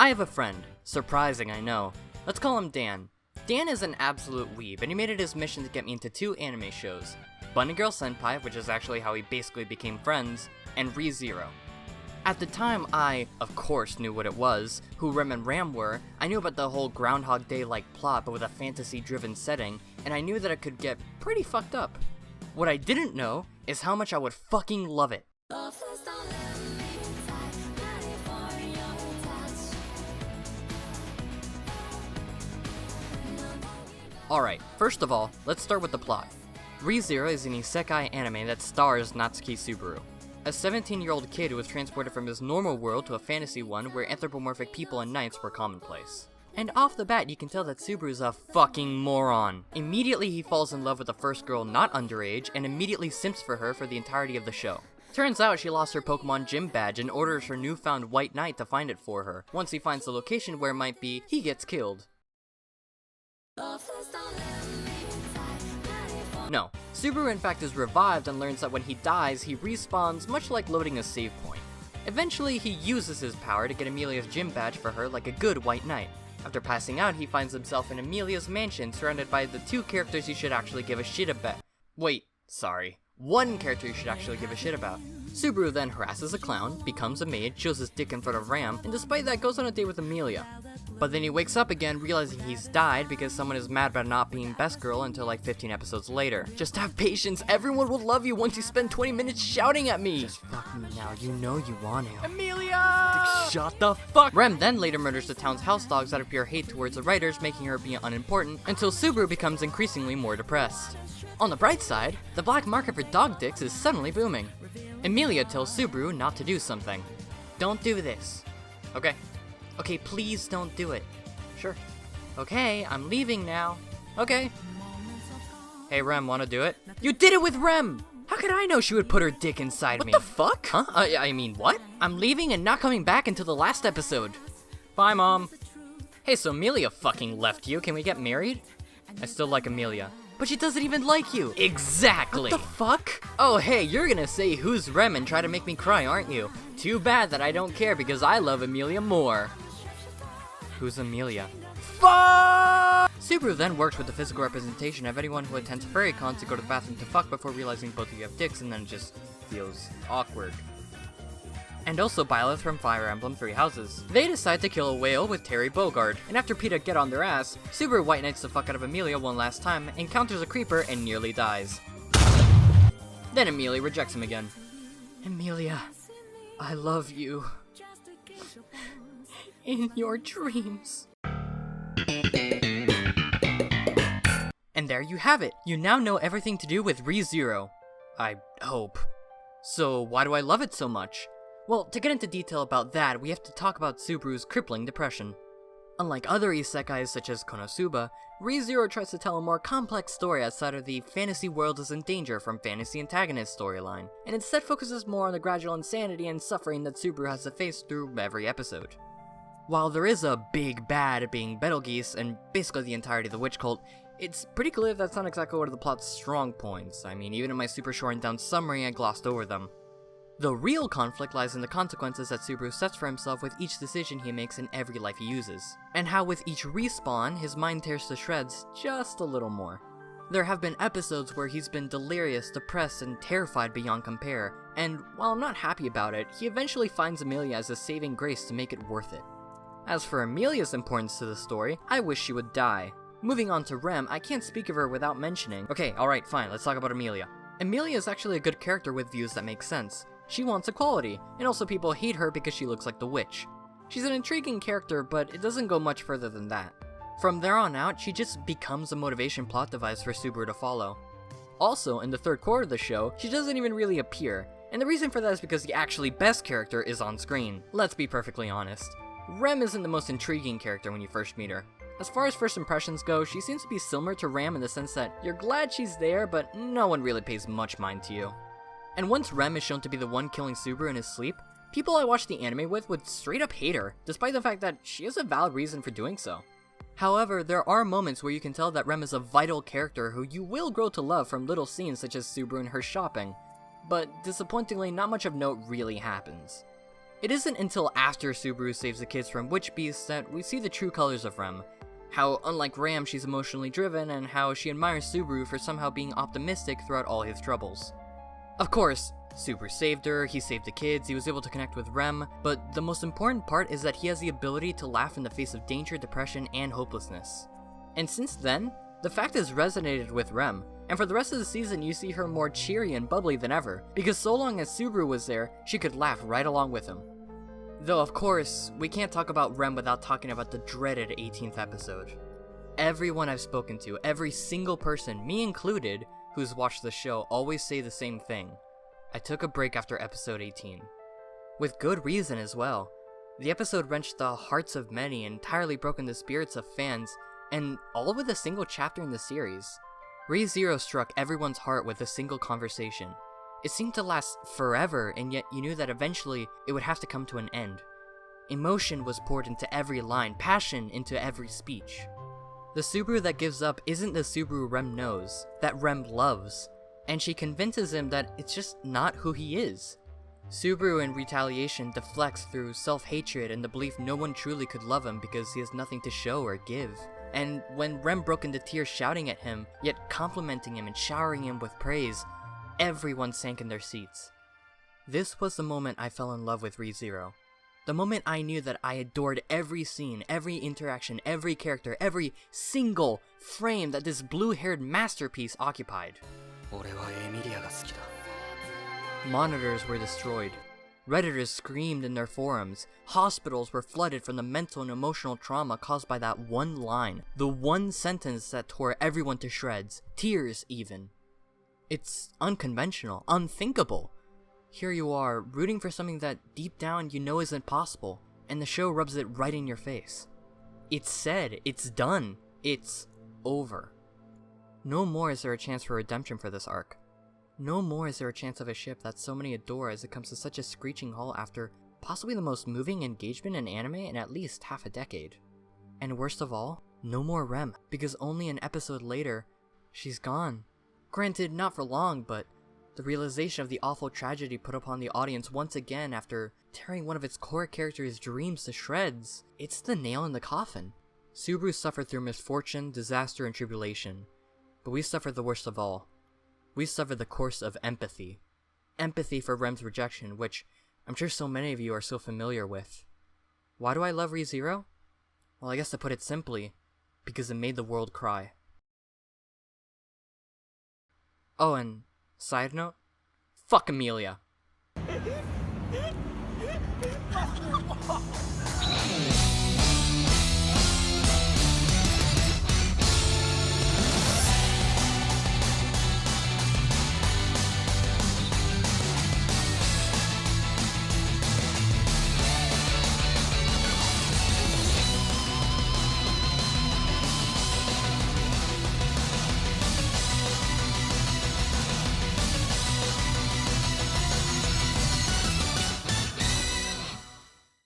I have a friend. Surprising, I know. Let's call him Dan. Dan is an absolute weeb, and he made it his mission to get me into 2 anime shows. Bunny Girl Senpai, which is actually how we basically became friends, and Re:Zero. At the time, I, of course, knew what it was, who Rem and Ram were. I knew about the whole Groundhog Day-like plot, but with a fantasy-driven setting, and I knew that it could get pretty fucked up. What I didn't know is how much I would fucking love it. Alright, first of all, let's start with the plot. Re:Zero is an isekai anime that stars Natsuki Subaru, a 17-year-old kid who was transported from his normal world to a fantasy one where anthropomorphic people and knights were commonplace. And off the bat, you can tell that Subaru's a fucking moron. Immediately he falls in love with the first girl not underage, and immediately simps for her for the entirety of the show. Turns out she lost her Pokemon gym badge and orders her newfound white knight to find it for her. Once he finds the location where it might be, he gets killed. No, Subaru in fact is revived and learns that when he dies, he respawns much like loading a save point. Eventually, he uses his power to get Amelia's gym badge for her like a good white knight. After passing out, he finds himself in Amelia's mansion surrounded by the 2 characters you should actually give a shit about. Wait, sorry. 1 character you should actually give a shit about. Subaru then harasses a clown, becomes a maid, shows his dick in front of Ram, and despite that goes on a date with Amelia. But then he wakes up again realizing he's died because someone is mad about not being best girl until like 15 episodes later. Just have patience, everyone will love you once you spend 20 minutes shouting at me! Just fuck me now, you know you want to. Amelia! Shut the fuck! Rem then later murders the town's house dogs out of pure hate towards the writers, making her be unimportant, until Subaru becomes increasingly more depressed. On the bright side, the black market for dog dicks is suddenly booming. Amelia tells Subaru not to do something. Don't do this. Okay. Okay, please don't do it. Sure. Okay, I'm leaving now. Okay. Hey, Rem, wanna do it? You did it with Rem! How could I know she would put her dick inside me? What the fuck? Huh? I mean, what? I'm leaving and not coming back until the last episode. Bye, Mom. Hey, so Amelia fucking left you. Can we get married? I still like Amelia. But she doesn't even like you. Exactly. What the fuck? Oh, hey, you're gonna say who's Rem and try to make me cry, aren't you? Too bad that I don't care because I love Amelia more. Who's Amelia? Fuck! Subaru then works with the physical representation of anyone who attends furry cons to go to the bathroom to fuck before realizing both of you have dicks, and then it just feels awkward. And also Byleth from Fire Emblem 3 Houses. They decide to kill a whale with Terry Bogard, and after PETA get on their ass, Subaru white knights the fuck out of Amelia one last time, encounters a creeper, and nearly dies. Then Amelia rejects him again. Amelia, I love you. In your dreams. And there you have it. You now know everything to do with Re:Zero. I hope. So why do I love it so much? Well, to get into detail about that, we have to talk about Subaru's crippling depression. Unlike other isekais such as Konosuba, Re:Zero tries to tell a more complex story outside of the fantasy world is in danger from fantasy antagonist storyline, and instead focuses more on the gradual insanity and suffering that Subaru has to face through every episode. While there is a big bad being Betelgeuse and basically the entirety of the witch cult, it's pretty clear that's not exactly one of the plot's strong points. I mean, even in my super shortened down summary, I glossed over them. The real conflict lies in the consequences that Subaru sets for himself with each decision he makes in every life he uses, and how with each respawn, his mind tears to shreds just a little more. There have been episodes where he's been delirious, depressed, and terrified beyond compare, and while I'm not happy about it, he eventually finds Amelia as a saving grace to make it worth it. As for Amelia's importance to the story, I wish she would die. Moving on to Rem, I can't speak of her without mentioning... Okay, alright, fine, let's talk about Amelia. Amelia is actually a good character with views that make sense. She wants equality, and also people hate her because she looks like the witch. She's an intriguing character, but it doesn't go much further than that. From there on out, she just becomes a motivation plot device for Subaru to follow. Also, in the third quarter of the show, she doesn't even really appear, and the reason for that is because the actually best character is on screen. Let's be perfectly honest. Rem isn't the most intriguing character when you first meet her. As far as first impressions go, she seems to be similar to Ram in the sense that you're glad she's there, but no one really pays much mind to you. And once Rem is shown to be the one killing Subaru in his sleep, people I watched the anime with would straight up hate her, despite the fact that she has a valid reason for doing so. However, there are moments where you can tell that Rem is a vital character who you will grow to love from little scenes such as Subaru and her shopping, but disappointingly not much of note really happens. It isn't until after Subaru saves the kids from witch beasts that we see the true colors of Rem. How, unlike Ram, she's emotionally driven, and how she admires Subaru for somehow being optimistic throughout all his troubles. Of course, Subaru saved her, he saved the kids, he was able to connect with Rem, but the most important part is that he has the ability to laugh in the face of danger, depression, and hopelessness. And since then, the fact has resonated with Rem, and for the rest of the season you see her more cheery and bubbly than ever, because so long as Subaru was there, she could laugh right along with him. Though of course, we can't talk about Rem without talking about the dreaded 18th episode. Everyone I've spoken to, every single person, me included, who's watched the show always say the same thing. I took a break after episode 18. With good reason as well. The episode wrenched the hearts of many, entirely broken the spirits of fans, and all with a single chapter in the series. Re:Zero struck everyone's heart with a single conversation. It seemed to last forever, and yet you knew that eventually it would have to come to an end. Emotion was poured into every line, passion into every speech. The Subaru that gives up isn't the Subaru Rem knows, that Rem loves, and she convinces him that it's just not who he is. Subaru in retaliation deflects through self-hatred and the belief no one truly could love him because he has nothing to show or give. And when Rem broke into tears shouting at him, yet complimenting him and showering him with praise, everyone sank in their seats. This was the moment I fell in love with Re:Zero. The moment I knew that I adored every scene, every interaction, every character, every single frame that this blue-haired masterpiece occupied. Monitors were destroyed. Redditors screamed in their forums. Hospitals were flooded from the mental and emotional trauma caused by that one line. The one sentence that tore everyone to shreds. Tears, even. It's unconventional, unthinkable. Here you are, rooting for something that deep down you know isn't possible, and the show rubs it right in your face. It's said, it's done, it's over. No more is there a chance for redemption for this arc. No more is there a chance of a ship that so many adore as it comes to such a screeching halt after possibly the most moving engagement in anime in at least half a decade. And worst of all, no more Rem, because only an episode later, she's gone. Granted, not for long, but the realization of the awful tragedy put upon the audience once again after tearing one of its core characters' dreams to shreds, it's the nail in the coffin. Subaru suffered through misfortune, disaster, and tribulation, but we suffered the worst of all. We suffered the course of empathy. Empathy for Rem's rejection, which I'm sure so many of you are so familiar with. Why do I love Re:Zero? Well, I guess to put it simply, because it made the world cry. Oh, and side note, fuck Amelia.